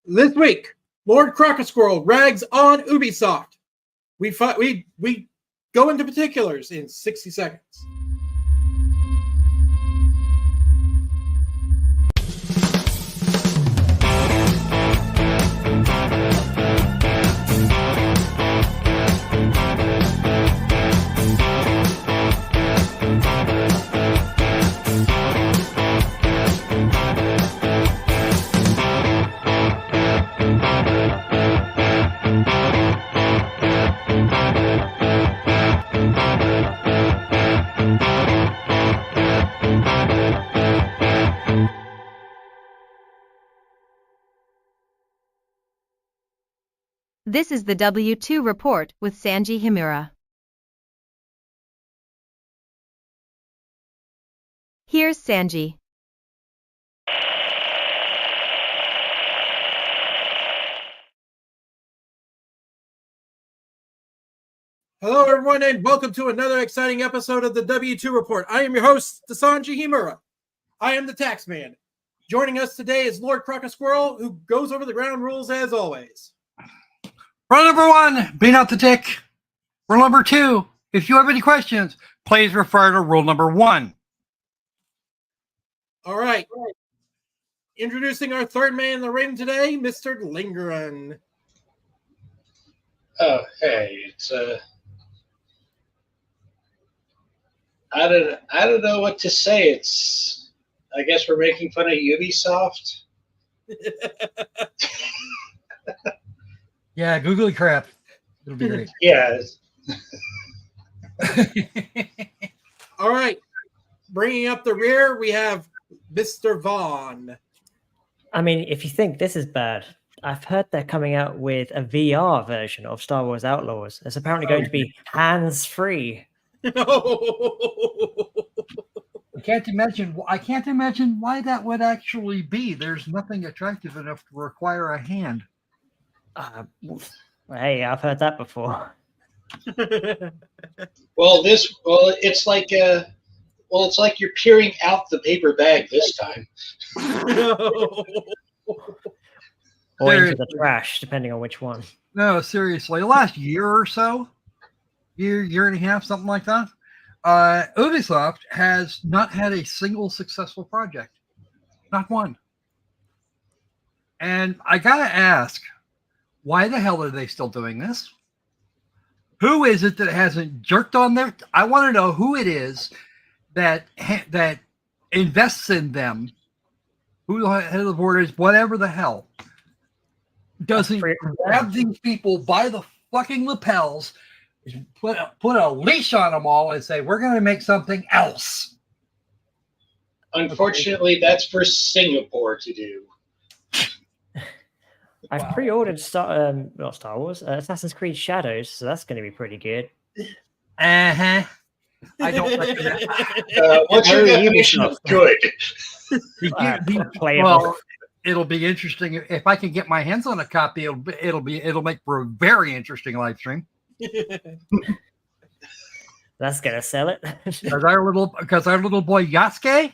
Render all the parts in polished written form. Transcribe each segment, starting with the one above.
This week, Lord Crocosquirrel rags on Ubisoft. We go into particulars in 60 seconds. This is the W2 report with Sanji Himura. Here's Sanji. Hello, everyone, and welcome to another exciting episode of the W2 Report. I am your host, Sanji Himura. I am the tax man. Joining us today is Lord Crocosquirrel, who goes over the ground rules as always. Rule number 1, beat out the tick. Rule number 2, if you have any questions, please refer to rule number 1. All right. Introducing our third man in the ring today, Mr. Lingerin. Oh, hey, it's I don't know what to say. I guess we're making fun of Ubisoft. Yeah, googly crap. It'll be great. Yeah. All right. Bringing up the rear, we have Mr. Vaughn. I mean, if you think this is bad, I've heard they're coming out with a VR version of Star Wars Outlaws. It's apparently going to be hands-free. I can't imagine why that would actually be. There's nothing attractive enough to require a hand. Hey, I've heard that before. It's like you're peering out the paper bag this time. Or into the trash, depending on which one. No, seriously. Last year or so, year and a half, something like that, Ubisoft has not had a single successful project. Not one. And I gotta ask, why the hell are they still doing this? Who is it that hasn't jerked on their... I want to know who it is that invests in them, who the head of the board is, whatever the hell, doesn't grab these people by the fucking lapels, put a leash on them all and say, we're going to make something else. Unfortunately, that's for Singapore to do. I've pre-ordered not Star Wars, Assassin's Creed Shadows, so that's going to be pretty good. I don't recommend what's your definition of good? Playable. Well, it'll be interesting if I can get my hands on a copy. It'll make for a very interesting live stream. That's gonna sell it. Because our little boy Yasuke,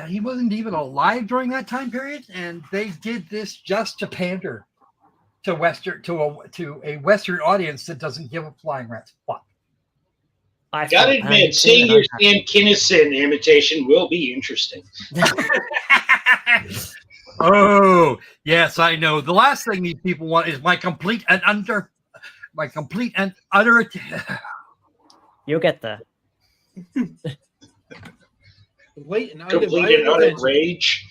he wasn't even alive during that time period, and they did this just to pander to a Western audience that doesn't give a flying rat's fuck. I gotta admit, seeing your Sam Kinison imitation will be interesting. Oh yes, I know. The last thing these people want is my complete and utter. You'll get there. Complete and utter rage.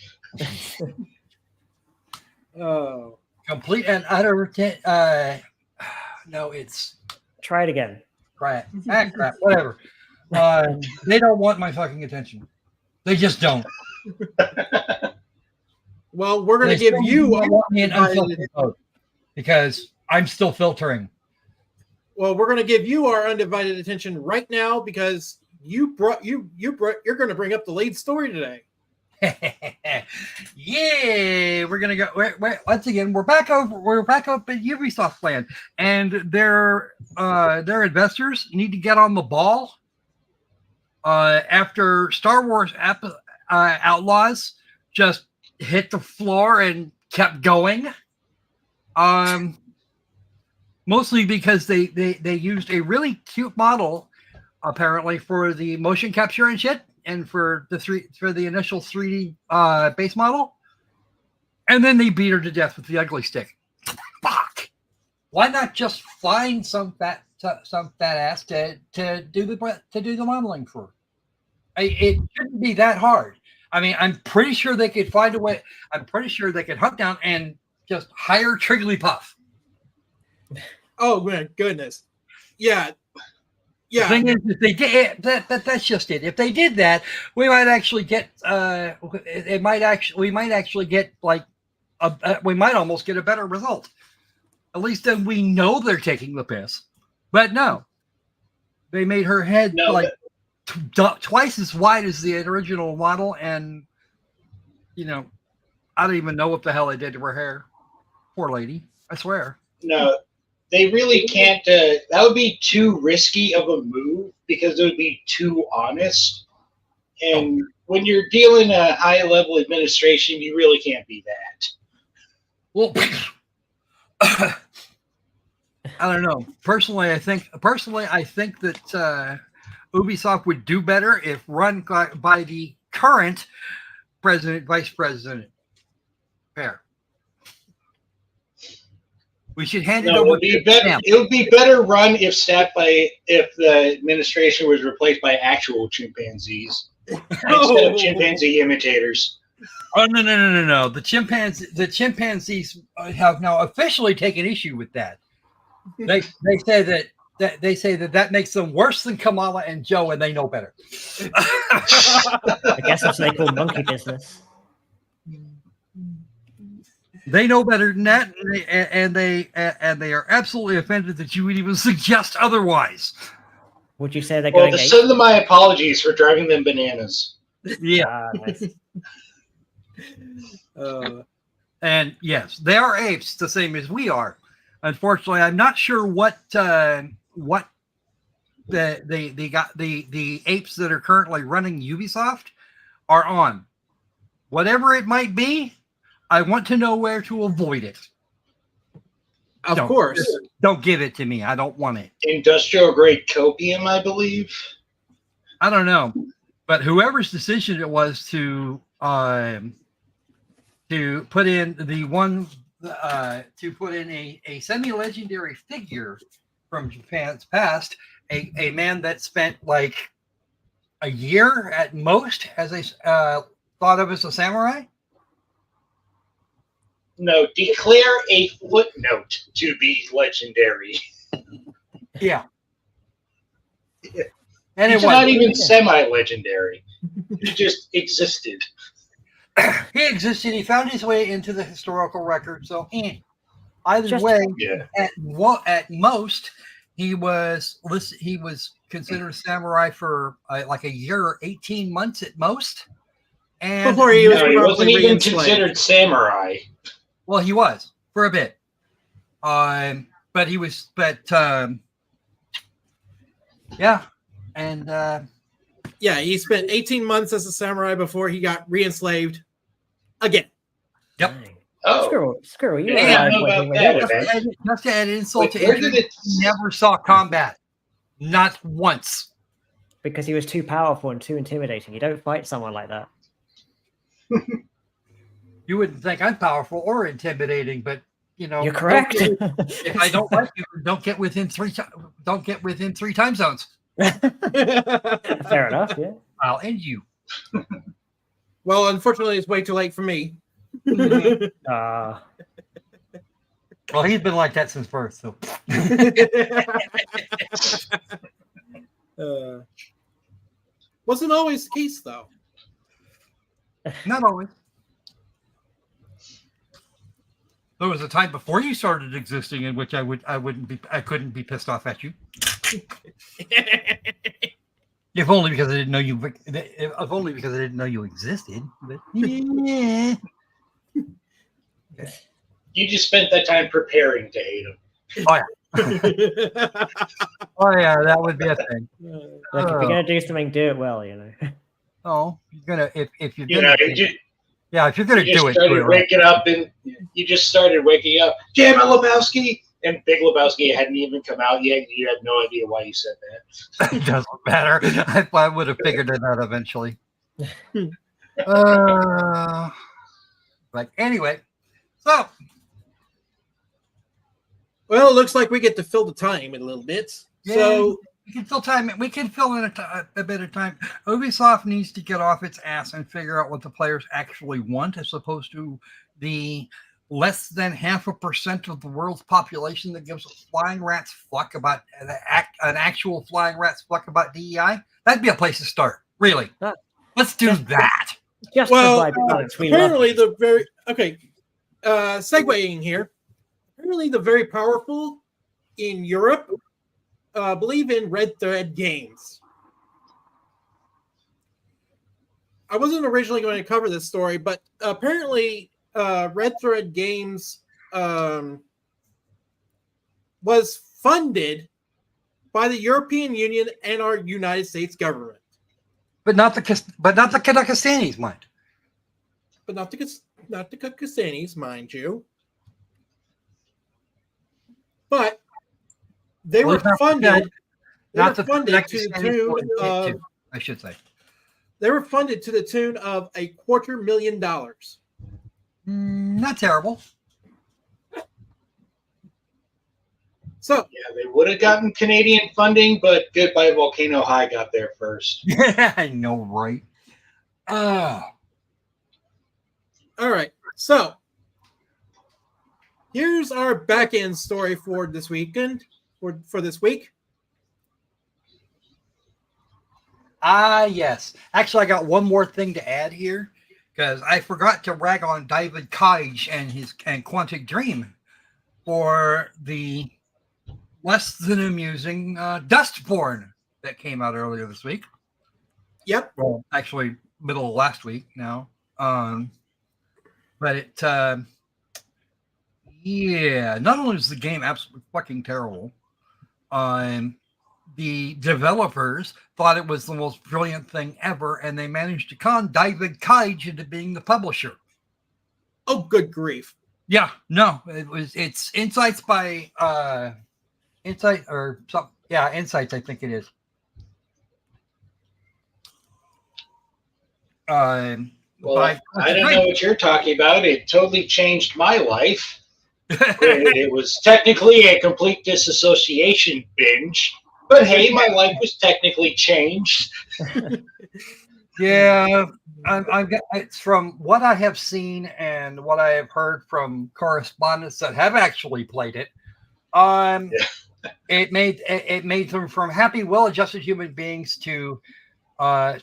Oh. Complete and utter. No, it's. Try it again. Crap, whatever. They don't want my fucking attention. They just don't. Well, we're going to give you an unfiltered vote because I'm still filtering. Well, we're going to give you our undivided attention right now because you're going to bring up the lead story today. Yeah, we're gonna go. Once again, we're back up at Ubisoft land, and their investors need to get on the ball. After Star Wars Outlaws just hit the floor and kept going. Mostly because they used a really cute model, apparently, for the motion capture and shit, and for the initial 3D base model, and then they beat her to death with the ugly stick. Fuck! Why not just find some fat ass to do the modeling for? It shouldn't be that hard. I mean, I'm pretty sure they could find a way. I'm pretty sure they could hunt down and just hire Trigglypuff. Oh my goodness. Yeah. Yeah. The thing is, if they did that's just it. If they did that, we might actually get. We might actually get like we might almost get a better result. At least then we know they're taking the piss. But no, they made her head twice as wide as the original model, and I don't even know what the hell they did to her hair. Poor lady, I swear. No, they really can't. That would be too risky of a move because it would be too honest. And when you're dealing a high-level administration, you really can't be that. Well, I don't know. Personally, I think that Ubisoft would do better if run by the current vice president pair. We should hand it over to them. It would be better run if the administration was replaced by actual chimpanzees instead of chimpanzee imitators. Oh no! The chimpanzees have now officially taken issue with that. They say that makes them worse than Kamala and Joe, and they know better. I guess that's what they call monkey business. They know better than that, and they are absolutely offended that you would even suggest otherwise. Would you say they're going? Well, to send them my apologies for driving them bananas. Yeah. Nice. And yes, they are apes, the same as we are. Unfortunately, I'm not sure what the apes that are currently running Ubisoft are on. Whatever it might be, I want to know where to avoid it. Of course. Don't give it to me. I don't want it. Industrial grade copium, I believe. I don't know, but whoever's decision it was to put in a semi-legendary figure from Japan's past, a man that spent like a year at most as thought of as a samurai. No, declare a footnote to be legendary. Yeah. And He's not even semi-legendary. He just existed. He existed. He found his way into the historical record. So either way, at most, he was considered a samurai for like a year or 18 months at most. And before he wasn't even considered samurai. Well, he was for a bit. Yeah, and yeah, he spent 18 months as a samurai before he got re-enslaved again. Yep. Oh, Squirrel, you just to add insult to injury, he never saw combat, not once, because he was too powerful and too intimidating. You don't fight someone like that. You wouldn't think I'm powerful or intimidating, but you're correct. If I don't like you, don't get within three time zones. Fair enough. Yeah, I'll end you. Well, unfortunately, it's way too late for me. Well, he's been like that since birth, so. Wasn't always the case, though. Not always. There was a time before you started existing in which I couldn't be pissed off at you. If only because I didn't know you. If only because I didn't know you existed. But yeah. You just spent that time preparing to hate him. Oh yeah. Oh yeah, that would be a thing. Like if you're gonna do something, do it well. Oh, you're gonna if you're You gonna. know, Yeah, if you're gonna You just do it, started do it right. waking up, and you just started waking up. Damn it, Lebowski! And Big Lebowski hadn't even come out yet. You had no idea why you said that. It doesn't matter. I would have figured it out eventually. But anyway, so Well, it looks like we get to fill the time in a little bit. yeah, So we can fill time. We can fill in a bit of time. Ubisoft needs to get off its ass and figure out what the players actually want, as opposed to the less than 0.5% of the world's population that gives a flying rat's fuck about an actual flying rat's fuck about DEI. That'd be a place to start. Really, let's do that. Just well, provide balance. We love apparently it. the very segueing here. Apparently, the very powerful in Europe believe in Red Thread games. I wasn't originally going to cover this story, but apparently Red Thread Games was funded by the European Union and our United States government, But not the Kazakhstanis, mind. but not the Kazakhstanis, mind you. But they Well, were it's not funded. They were Not the funded to the Kazakhstanis, tune of. I should say. They were funded to the tune of $250,000. Not terrible. So Yeah, they would have gotten Canadian funding, but Goodbye Volcano High got there first. Yeah, I know, right? all right. So here's our back end story for this weekend, for this week. Yes. Actually, I got one more thing to add here because I forgot to rag on David Cage and Quantic Dream for the less than amusing Dustborn that came out earlier this week. Yep. Well, actually, middle of last week now. But it, yeah, not only is the game absolutely fucking terrible, the developers thought it was the most brilliant thing ever, and they managed to con David Cage into being the publisher. Oh, good grief. Yeah, no, it's Insights by Insight or something. Yeah, Insights, I think it is. Well, I don't know what you're talking about. It totally changed my life. It was technically a complete disassociation binge, but hey, my life was technically changed. Yeah, it's from what I have seen and what I have heard from correspondents that have actually played it. It made them from happy, well-adjusted human beings to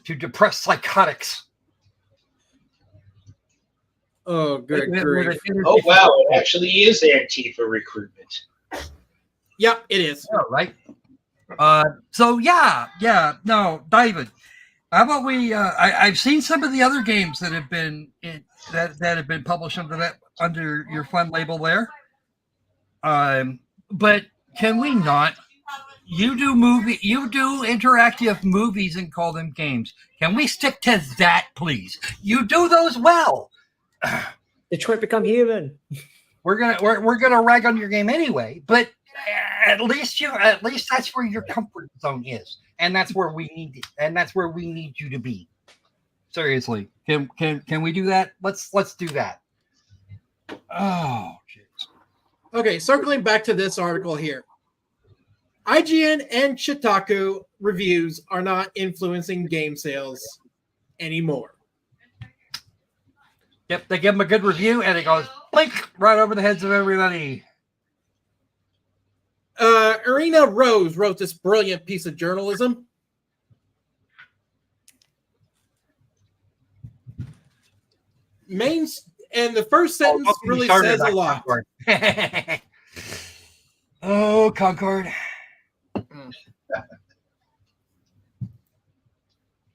depressed psychotics. Oh, good grief. Oh, wow, it actually is Antifa recruitment. Yeah, it is. Yeah, right. So no, David. How about we? I've seen some of the other games that have been that have been published under your fun label there. But can we not? You do interactive movies and call them games. Can we stick to that, please? You do those well. Detroit Become Human. We're gonna rag on your game anyway, but at least that's where your comfort zone is, and that's where we need you to be. Seriously, can we do that? Let's do that. Oh, jeez. Okay, circling back to this article here. IGN and Kotaku reviews are not influencing game sales anymore. Yep, they give them a good review, and it goes blink right over the heads of everybody. Irina Rose wrote this brilliant piece of journalism. And the first sentence really says a lot. Oh, Concord.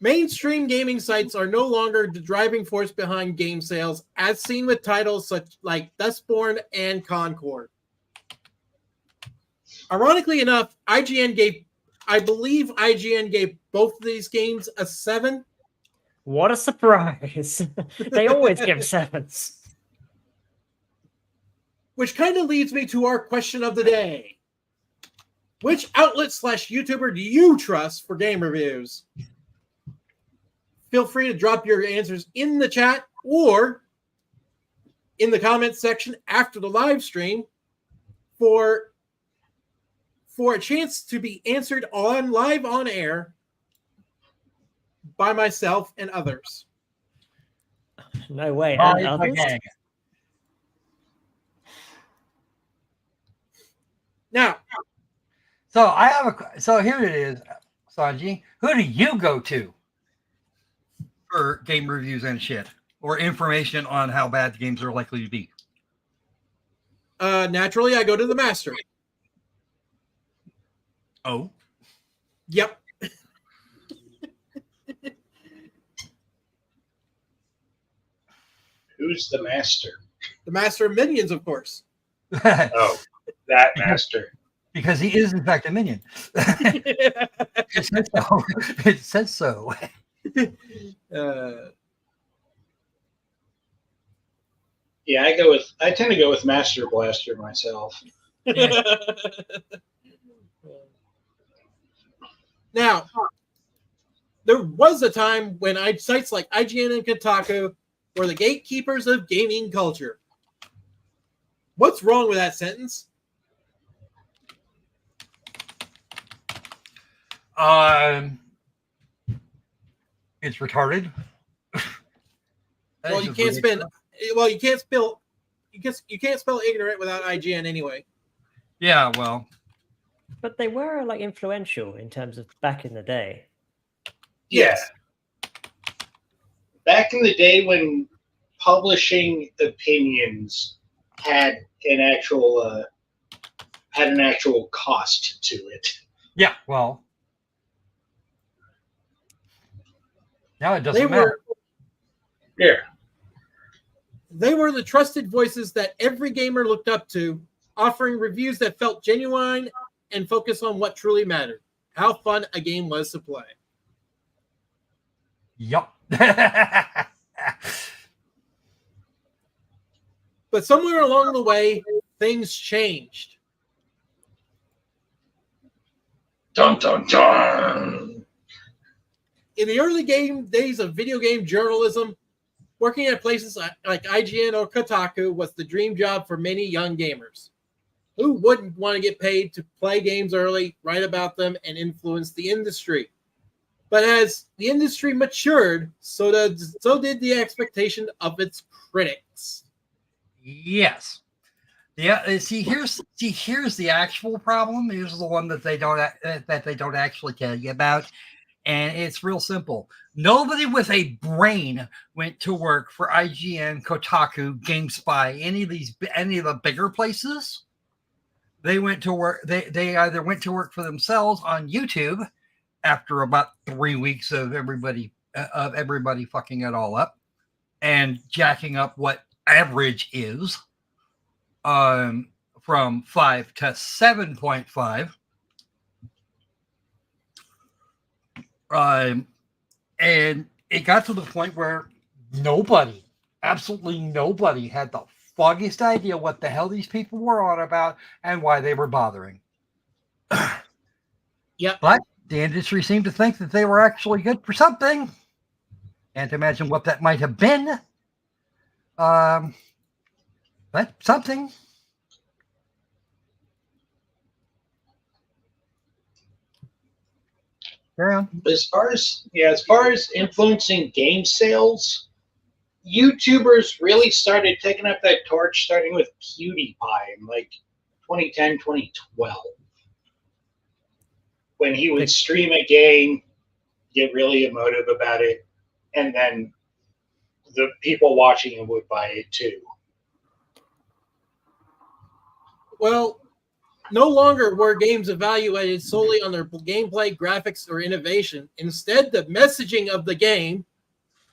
Mainstream gaming sites are no longer the driving force behind game sales, as seen with titles such like Dustborn and Concord. Ironically enough, I believe IGN gave both of these games a 7, What a surprise. They always give 7s. Which kind of leads me to our question of the day. Which outlet / YouTuber do you trust for game reviews? Feel free to drop your answers in the chat or in the comments section after the live stream for a chance to be answered live on air by myself and others. No way. Oh, And it's my others? gang. Now, So here it is, Sanji. Who do you go to for game reviews and shit, or information on how bad the games are likely to be? naturally, I go to the master. Oh, Yep. Who's the master? The master of minions, of course. Oh, that master. because he is in fact a minion. It says so. It says so. Yeah, I tend to go with Master Blaster myself. Now, there was a time when sites like IGN and Kotaku were the gatekeepers of gaming culture. What's wrong with that sentence? It's retarded. Well, you can't spell. Well, you can't spell. You can't spell ignorant without IGN anyway. Yeah, well, But they were like influential in terms of back in the day. Yeah. Back in the day when publishing opinions had an actual cost to it. yeah, well. Now it They doesn't matter. They were the trusted voices that every gamer looked up to, offering reviews that felt genuine and focused on what truly mattered: how fun a game was to play. Yup. But somewhere along the way, things changed. Dun dun dun. In the early days of video game journalism, working at places like IGN or Kotaku was the dream job for many young gamers. Who wouldn't want to get paid to play games early, write about them, and influence the industry? But as the industry matured, so did the expectation of its critics. Yes. Yeah. Here's the actual problem. Here's the one that they don't actually tell you about, and it's real simple. Nobody with a brain went to work for IGN, Kotaku, GameSpy, any of the bigger places. They went to work. They either went to work for themselves on YouTube after about 3 weeks of everybody fucking it all up and jacking up what average is from 5 to 7.5. And it got to the point where absolutely nobody had the foggiest idea what the hell these people were on about and why they were bothering. Yep. But the industry seemed to think that they were actually good for something. Can't imagine what that might have been. But something. Carry on. As far as influencing game sales, YouTubers really started taking up that torch starting with PewDiePie in like 2010, 2012. When he would stream a game, get really emotive about it, and then the people watching him would buy it too. Well, no longer were games evaluated solely on their gameplay, graphics, or innovation. Instead, the messaging of the game,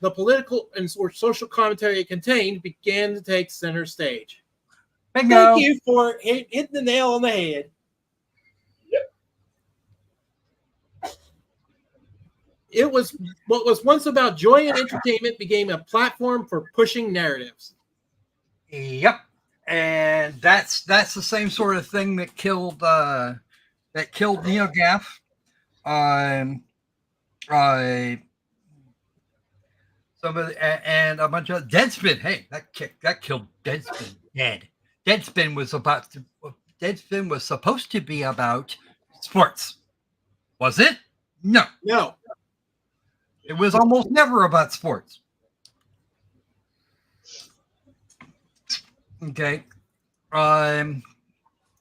the political or social commentary it contained, began to take center stage. Bingo. Thank you for hitting the nail on the head. Yep. It was what was once about joy and entertainment became a platform for pushing narratives. Yep, and that's the same sort of thing that killed NeoGAF. Some of and a bunch of Deadspin. Hey, that killed Deadspin dead. Deadspin was supposed to be about sports. Was it? No. No. It was almost never about sports. Okay.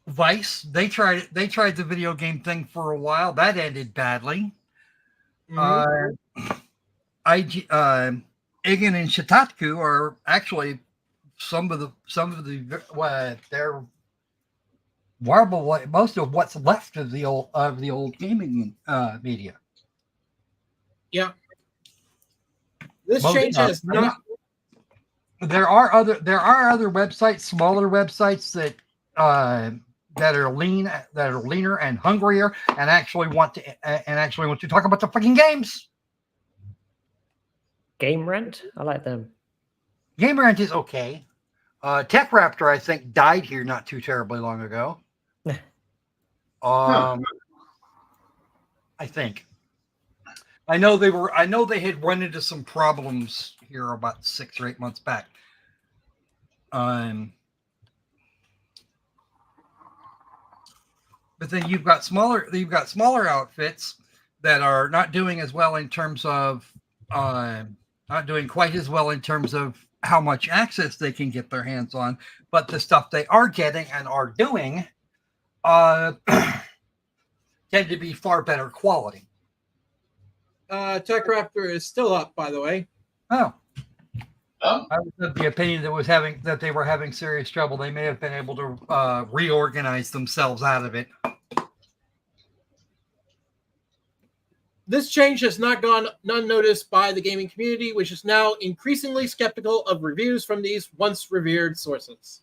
Vice, they tried the video game thing for a while. That ended badly. Mhm. Igan and Shitatku are actually some of the they're most of what's left of the old gaming media. Yeah. This Most change has not. There are other websites, smaller websites that are leaner and hungrier, and actually want to talk about the fucking games. Game Rant, I like them. Game Rant is okay. Tech Raptor, I think, died here not too terribly long ago. I think. I know they had run into some problems here about 6 or 8 months back. But then you've got smaller outfits that are not doing as well in terms of not doing quite as well in terms of how much access they can get their hands on, but the stuff they are getting and are doing tend to be far better quality. Tech Raptor is still up, by the way. Oh. I was of the opinion that they were having serious trouble. They may have been able to reorganize themselves out of it. This change has not gone unnoticed by the gaming community, which is now increasingly skeptical of reviews from these once revered sources.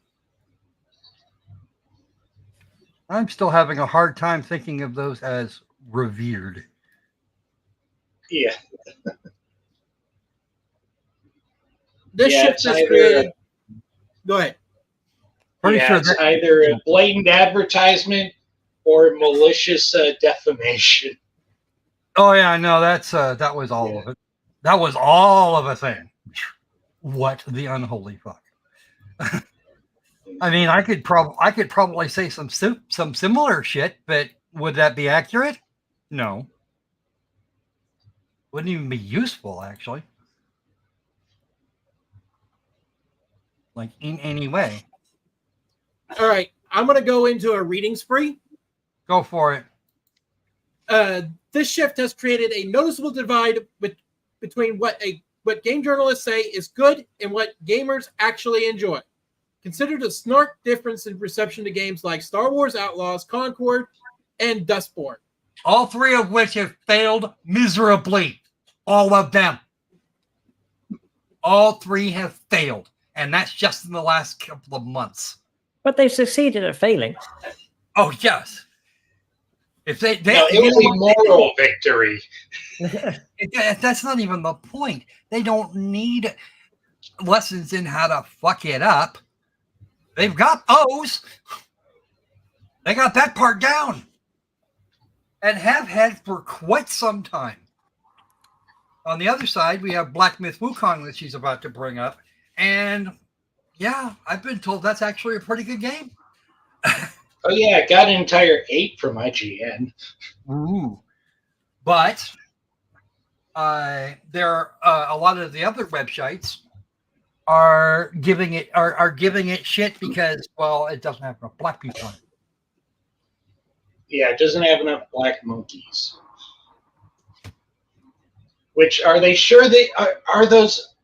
I'm still having a hard time thinking of those as revered. Yeah. This shift has created. Go ahead. Pretty sure it's either a blatant advertisement or malicious defamation. Oh yeah, no, that was all of it. That was all of a thing. What the unholy fuck? I mean, I could probably say some similar shit, but would that be accurate? No. Wouldn't even be useful, actually. Like in any way. All right, I'm going to go into a reading spree. Go for it. This shift has created a noticeable divide between what game journalists say is good and what gamers actually enjoy. Consider the stark difference in reception to games like Star Wars Outlaws, Concord, and Dustborn. All three of which have failed miserably. All of them. All three have failed. And that's just in the last couple of months. But they've succeeded at failing. Oh, yes. If they it was a moral victory. That's not even the point. They don't need lessons in how to fuck it up. They've got those. They got that part down. And have had for quite some time. On the other side, we have Black Myth Wukong that she's about to bring up. And yeah, I've been told that's actually a pretty good game. Oh yeah, it got an entire 8 from IGN. Ooh. But there are a lot of the other websites are giving it shit because, well, it doesn't have enough black people on it. Yeah, it doesn't have enough black monkeys. Which are they sure they are those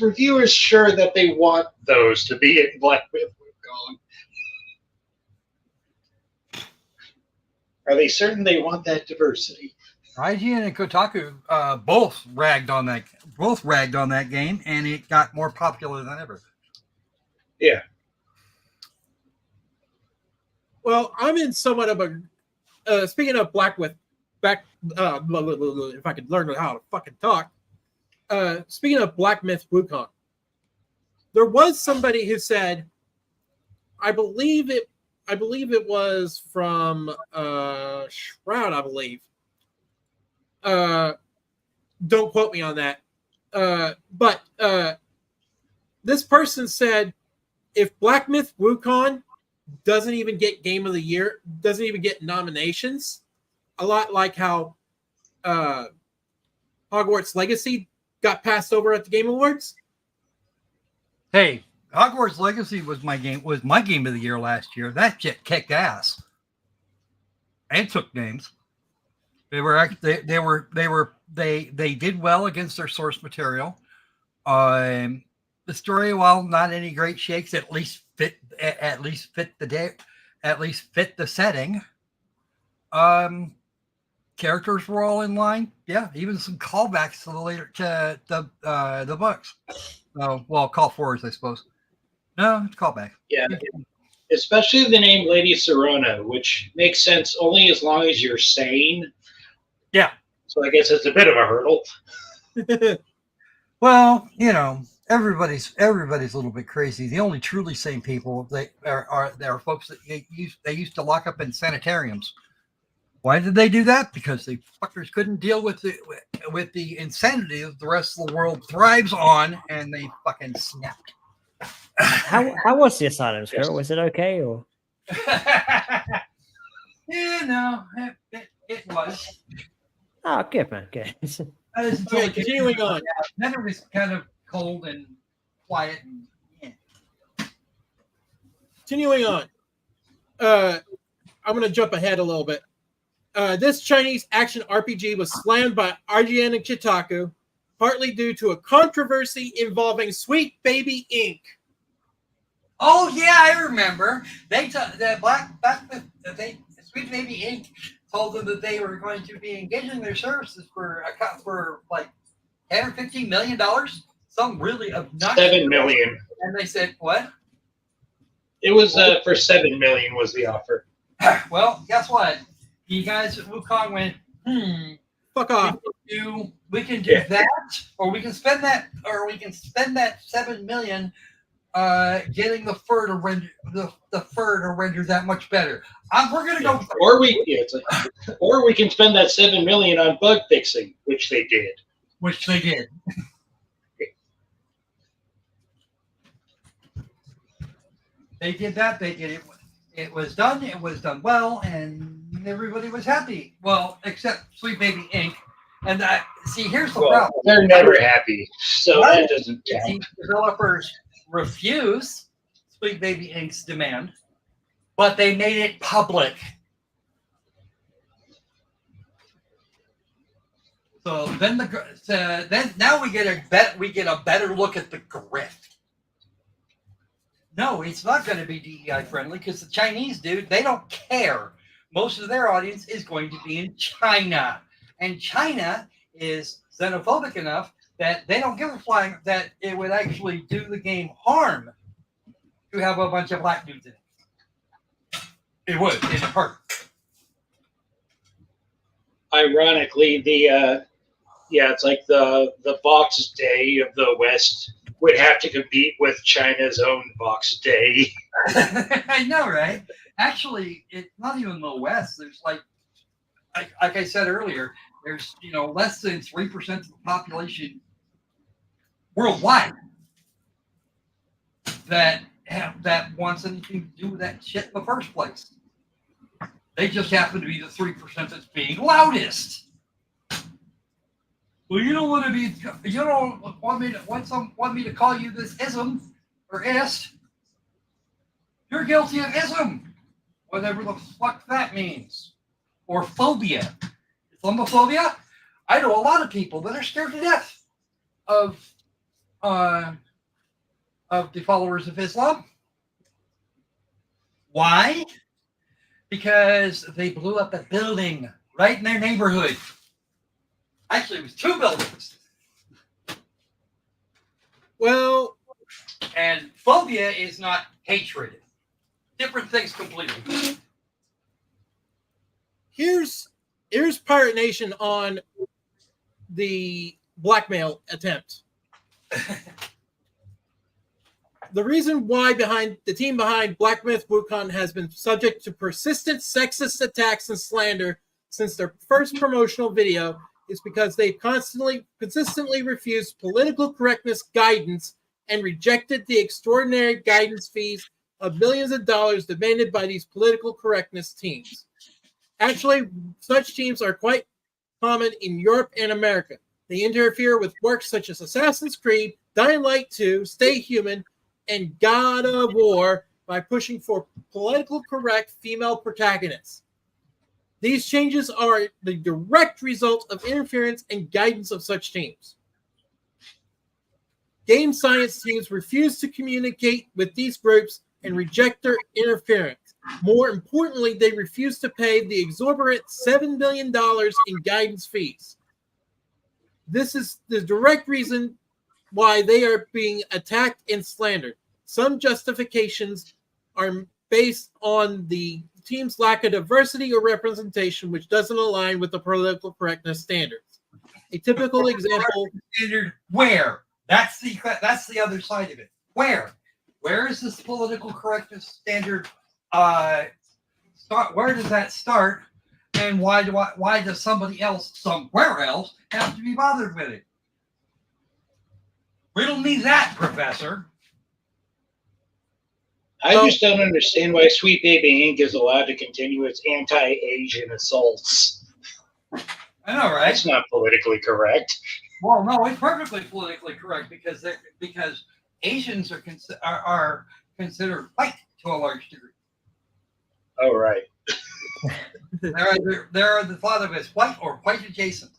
reviewers sure that they want those to be in Black Myth Wukong? Are they certain they want that diversity? IGN and Kotaku both ragged on that game, and it got more popular than ever. Yeah. Well, I'm in somewhat of a speaking of Black back. If I could learn how to fucking talk. Speaking of Black Myth Wukong, there was somebody who said, I believe it was from Shroud, I believe. Don't quote me on that. But this person said, if Black Myth Wukong doesn't even get Game of the Year, doesn't even get nominations, a lot like how Hogwarts Legacy got passed over at the Game Awards. Hey, Hogwarts Legacy was my game of the year last year. That shit kicked ass. And took names. They did well against their source material. The story, while not any great shakes, at least fit the setting. Characters were all in line. Yeah, even some callbacks to the books. Call forwards, I suppose. No, it's callback. Yeah, especially the name Lady Serona, which makes sense only as long as you're sane. Yeah. So I guess it's a bit of a hurdle. Well, everybody's a little bit crazy. The only truly sane people there are folks that they used to lock up in sanitariums. Why did they do that? Because the fuckers couldn't deal with the insanity that the rest of the world thrives on, and they fucking snapped. How was the asylum, Squirrel? Was it okay or? Yeah, no, it was. Oh, good man, good. Okay, continuing on. Then it was kind of cold and quiet. Continuing on. I'm going to jump ahead a little bit. This Chinese action RPG was slammed by IGN and Kotaku, partly due to a controversy involving Sweet Baby Inc. Oh yeah, I remember. Sweet Baby Inc. told them that they were going to be engaging their services for like $10 or $15 million, some really obnoxious. $7 million. And they said, "What?" It was for $7 million was the offer. Well, guess what? You guys at Wukong went, Fuck off. We can do that, or we can spend that $7 million getting the fur to render that much better. We're gonna go. Or we can spend that $7 million on bug fixing, which they did. They did that. They did it. It was done. It was done well, and everybody was happy. Well, except Sweet Baby Inc. And here's the problem. They're never happy, so that doesn't count. Developers refuse Sweet Baby Inc.'s demand, but they made it public. So then now we get a better look at the grift. No, it's not going to be DEI friendly because the Chinese, dude, they don't care. Most of their audience is going to be in China, and China is xenophobic enough that they don't give a flying that it would actually do the game harm to have a bunch of black dudes in it. It would. It'd hurt. Ironically, it's like the Box Day of the West would have to compete with China's own Box Day. I know, right? Actually, it's not even the West. There's like I said earlier, there's less than 3% of the population worldwide that wants anything to do with that shit in the first place. They just happen to be the 3% that's being loudest. Well, you don't want me to call you this ism or ist. You're guilty of ism, whatever the fuck that means, or phobia. Islamophobia. I know a lot of people that are scared to death of the followers of Islam. Why? Because they blew up a building right in their neighborhood. Actually, it was 2 buildings. Well, and phobia is not hatred. Different things completely. Here's Here's Pirate Nation on the blackmail attempt. The reason why the team behind Black Myth Wukong has been subject to persistent sexist attacks and slander since their first promotional video is because they consistently refused political correctness guidance and rejected the extraordinary guidance fees of millions of dollars demanded by these political correctness teams. Actually, such teams are quite common in Europe and America. They interfere with works such as Assassin's Creed, Dying Light 2, Stay Human, and God of War by pushing for politically correct female protagonists. These changes are the direct result of interference and guidance of such teams. Game science teams refuse to communicate with these groups and reject their interference. More importantly, they refuse to pay the exorbitant $7 billion in guidance fees. This is the direct reason why they are being attacked and slandered. Some justifications are based on the team's lack of diversity or representation, which doesn't align with the political correctness standards. A typical example. Standard where? That's the other side of it. Where is this political correctness standard start? Where does that start? And why does somebody else somewhere else have to be bothered with it? Riddle me that, Professor. I just don't understand why Sweet Baby Inc. is allowed to continue its anti-Asian assaults. I know, right? That's not politically correct. Well, no, it's perfectly politically correct because Asians are considered white to a large degree. Oh, right. They're the thought of as white or white adjacent.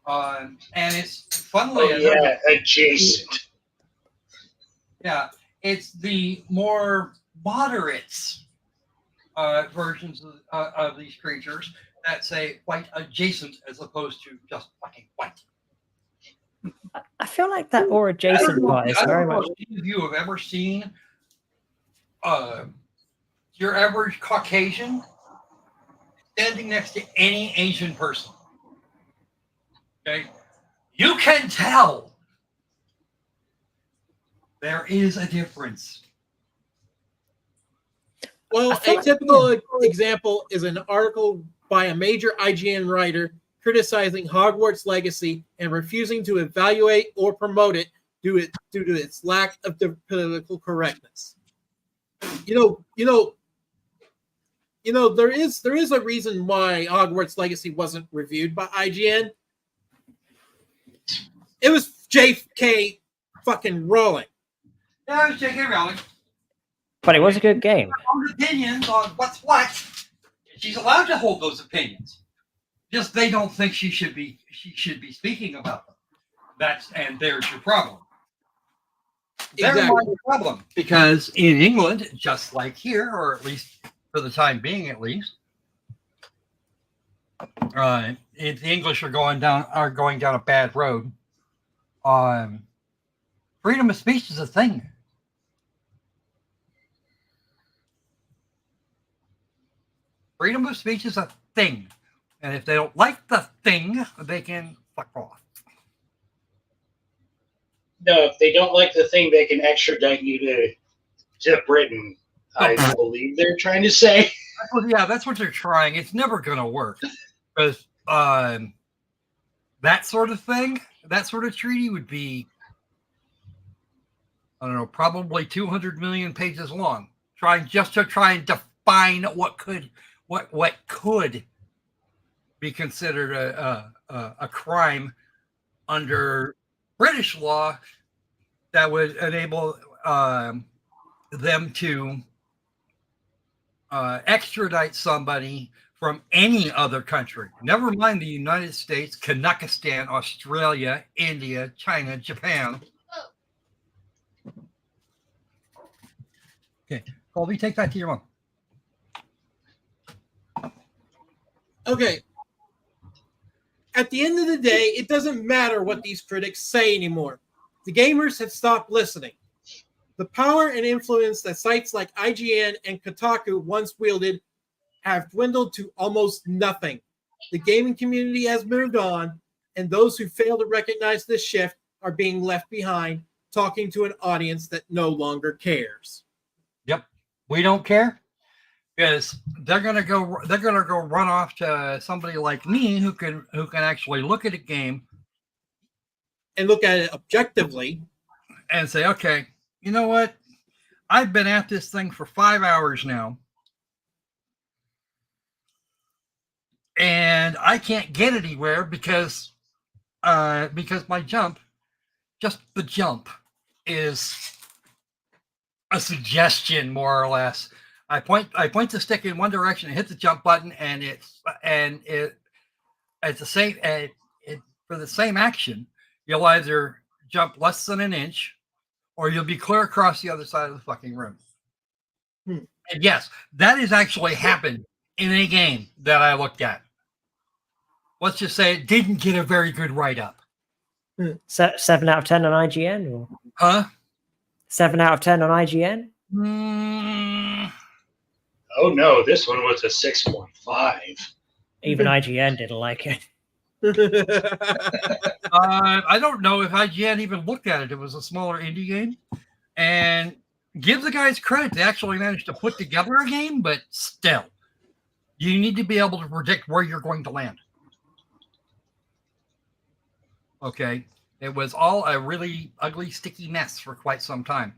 And it's funnily adjacent. Yeah, it's the more moderates versions of these creatures that say white adjacent as opposed to just fucking white. I feel like that or adjacent part is very much. Any of you have ever seen your average Caucasian standing next to any Asian person? Okay, you can tell there is a difference. Well, a typical example is an article by a major IGN writer criticizing Hogwarts Legacy and refusing to evaluate or promote it due to its lack of political correctness. There is a reason why Hogwarts Legacy wasn't reviewed by IGN. It was J.K. fucking Rowling. Yeah, it was J.K. Rowling. But it was a good game. Own opinions on what's what. She's allowed to hold those opinions. Just they don't think she should be speaking about them. There's your problem. Exactly. There's my problem. Because in England, just like here, or at least for the time being, at least, if the English are going down a bad road, freedom of speech is a thing. Freedom of speech is a thing. And if they don't like the thing, they can fuck off. No, if they don't like the thing, they can extradite you to Britain. I believe they're trying to say. That's what they're trying. It's never going to work. Because that sort of thing, that sort of treaty would be, I don't know, probably 200 million pages long. Trying and define what could be considered a crime under British law that would enable them to extradite somebody from any other country. Never mind the United States, Kazakhstan, Australia, India, China, Japan. Okay, Colby, take that to your mom. Okay. At the end of the day, it doesn't matter what these critics say anymore. The gamers have stopped listening. The power and influence that sites like IGN and Kotaku once wielded have dwindled to almost nothing. The gaming community has moved on, and those who fail to recognize this shift are being left behind, talking to an audience that no longer cares. Yep, we don't care because they're gonna go run off to somebody like me who can actually look at a game and look at it objectively and say, okay, you know what? I've been at this thing for 5 hours now, and I can't get anywhere because my jump, just the jump, is a suggestion, more or less. I point the stick in one direction and hit the jump button, and it's the same. For the same action, you'll either jump less than an inch, or you'll be clear across the other side of the fucking room. And yes, that has actually happened in a game that I looked at. Let's just say it didn't get a very good write-up. 7 out of 10 on IGN? Or? Huh? 7 out of 10 on IGN? Oh no, this one was a 6.5. Even IGN didn't like it. I don't know if IGN even looked at it. It was a smaller indie game. And give the guys credit. They actually managed to put together a game, but still, you need to be able to predict where you're going to land. Okay. It was all a really ugly, sticky mess for quite some time.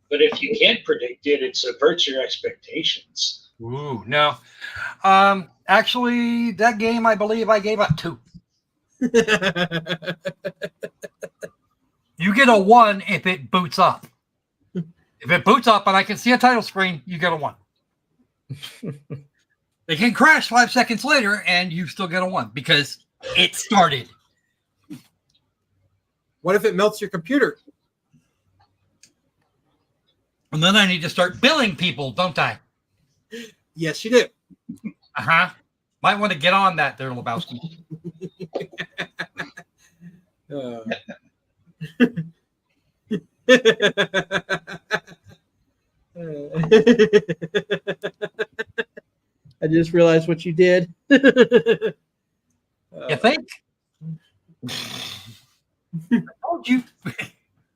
But if you can't predict it, it subverts your expectations. Ooh, no. Actually, that game, I believe I gave up 2. You get a 1 if it boots up. If it boots up and I can see a title screen, you get a 1. They can crash 5 seconds later and you still get a 1 because it started. What if it melts your computer? And then I need to start billing people, don't I? Yes, you do. Uh-huh. Might want to get on that there, Lebowski. I just realized what you did. You think? I told you.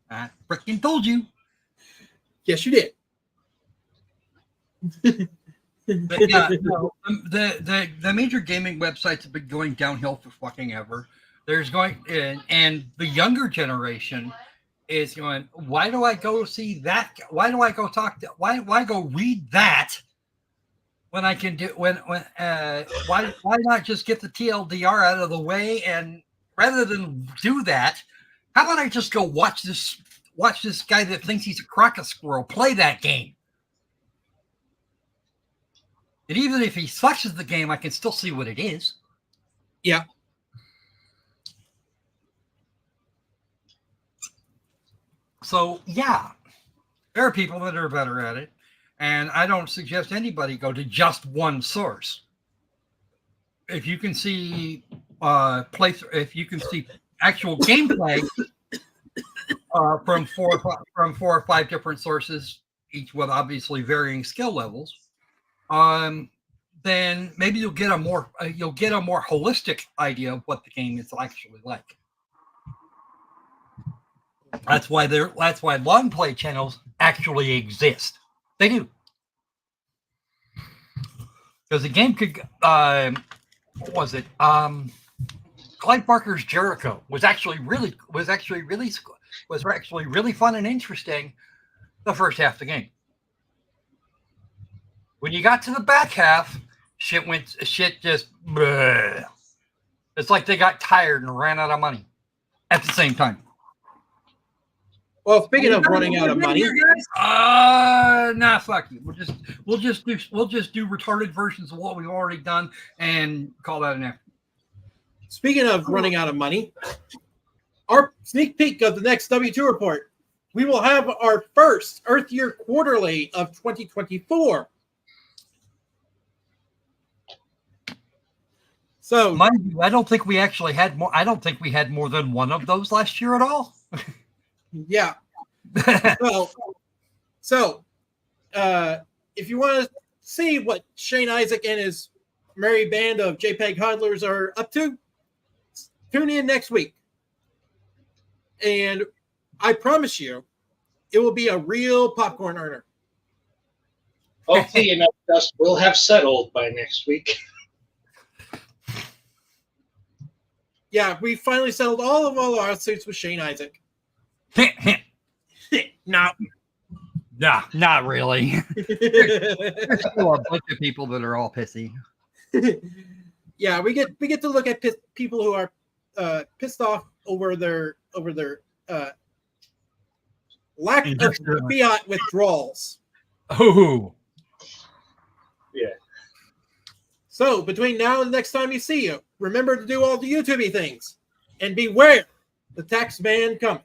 I freaking told you. Yes, you did. But yeah, no, the major gaming websites have been going downhill for fucking ever. There's going and the younger generation is going, why do I go see that? Why do I go talk to? Why go read that when I can do why not just get the TLDR out of the way, and rather than do that, how about I just go watch this guy that thinks he's a Crocosquirrel play that game? And even if he sucks at the game, I can still see what it is. Yeah. So, yeah, there are people that are better at it. And I don't suggest anybody go to just one source. If you can see if you can see actual gameplay from four or five different sources, each with obviously varying skill levels, then maybe you'll get a more holistic idea of what the game is actually like. That's why long play channels actually exist. They do. Because the game could what was it? Clive Barker's Jericho was actually really fun and interesting the first half of the game. When you got to the back half, shit just bleh. It's like they got tired and ran out of money at the same time. Well, speaking of running out of money, nah, fuck you. We'll just do retarded versions of what we've already done and call that an effort. Speaking of running out of money, our sneak peek of the next W2 report, we will have our first Earth Year Quarterly of 2024. So, mind you, I don't think we actually had more. I don't think we had more than one of those last year at all. Yeah. So, if you want to see what Shane Isaac and his merry band of JPEG hodlers are up to, tune in next week. And I promise you, it will be a real popcorn earner. Hopefully enough dust will have settled by next week. Yeah, we finally settled all of our lawsuits with Shane Isaac. No. Nah, not really. There's still a bunch of people that are all pissy. Yeah, we get to look at people who are pissed off over their lack of fiat withdrawals. Oh, Yeah. So between now and the next time you see you, remember to do all the YouTubey things, and beware, the tax man cometh.